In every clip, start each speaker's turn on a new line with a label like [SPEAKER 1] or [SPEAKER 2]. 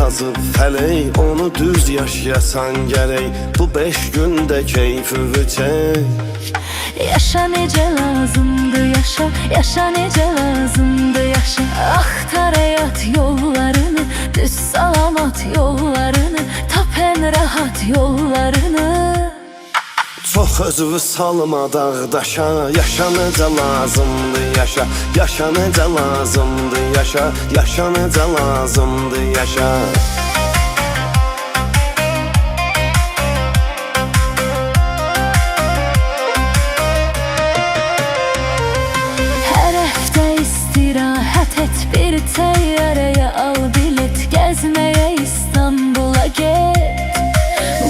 [SPEAKER 1] yazıb fələk, onu düz yaşayasan gərək. Bu 5 gündə keyfi çək.
[SPEAKER 2] Yaşa necə lazımdı yaşa, yaşa necə lazımdı yaşa. Axtar həyat yollarını, düz salamat yollarını, tap ən rahat yollarını.
[SPEAKER 1] Çox özünü salma dağdaşa, yaşa necə lazımdı yaşa, yaşa necə lazımdı yaşa, yaşa necə lazımdı yaşa.
[SPEAKER 2] Hər həftə istirahət et, bir təyyarəyə al bilet, gəzməyə İstanbula get.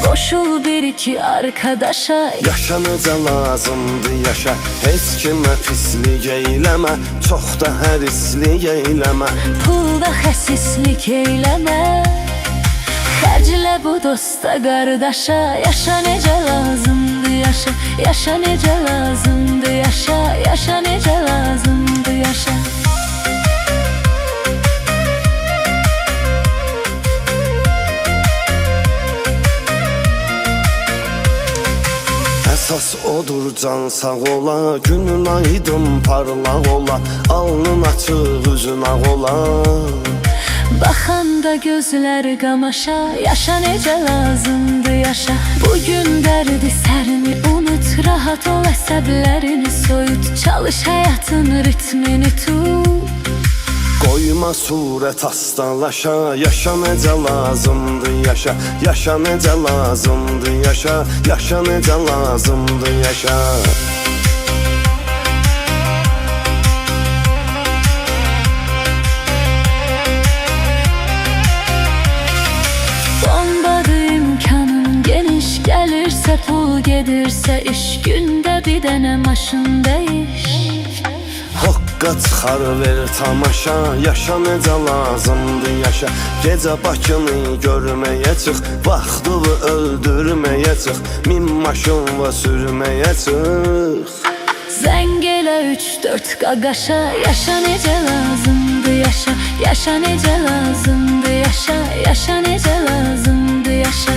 [SPEAKER 2] Qoşul bir iki arkadaşa,
[SPEAKER 1] yaşa necə lazımdı yaşa, heç kimə pislik eyləmə, çox da hərislik eyləmə.
[SPEAKER 2] pulda xəsislik eyləmə. Xərclə bu dosta qardaşa, yaşa necə lazımdı yaşa, yaşa necə lazımdı yaşa, yaşa necə lazımdı yaşa.
[SPEAKER 1] Əsas odur can sağ ola, günün aydın parlaq ola, alnın açıq üzün ağ ola.
[SPEAKER 2] Baxanda gözləri qamaşa, yaşa necə lazımdı yaşa. Bugün dərdi sərini unut, rahat ol əsəblərini soyut, çalış həyatın ritmini tut.
[SPEAKER 1] Qoyma surət hastalaşa, yaşa necə lazımdı yaşa, yaşa necə lazımdı yaşa, yaşa necə lazımdı yaşa.
[SPEAKER 2] Bombadır imkanın geniş, gəlirsə pul gedirsə iş, gündə bir dənə maşın dəyiş.
[SPEAKER 1] Hoqqa çıxar ver tamaşa, yaşa necə lazımdı yaşa. Gecə Bakını görməyə çıx, vaxtını öldürməyə çıx, min maşınla sürməyə çıx.
[SPEAKER 2] Zəng elə 3-4 qaqaşa, yaşa necə lazımdı yaşa, yaşa necə lazımdı yaşa, yaşa necə lazımdı yaşa.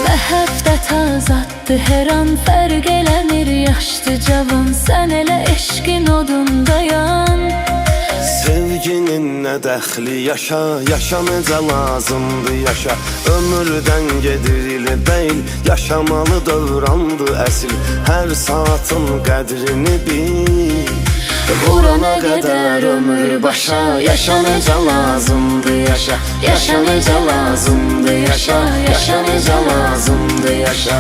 [SPEAKER 2] Məhəbbət azaddır hər an, fərq eləmir yaşlı cavan, sən elə eşqin odunda yan.
[SPEAKER 1] Sevginin nə dəxli yaşa, yaşa necə lazımdı yaşa. Ömürdən gedir ili deyil, yaşamalı dövrandı əsil, hər saatın qədrini bil.
[SPEAKER 2] Vurana qədər ömür başa, yaşa necə lazımdı yaşa, yaşa necə lazımdı yaşa, yaşa necə lazımdı yaşa.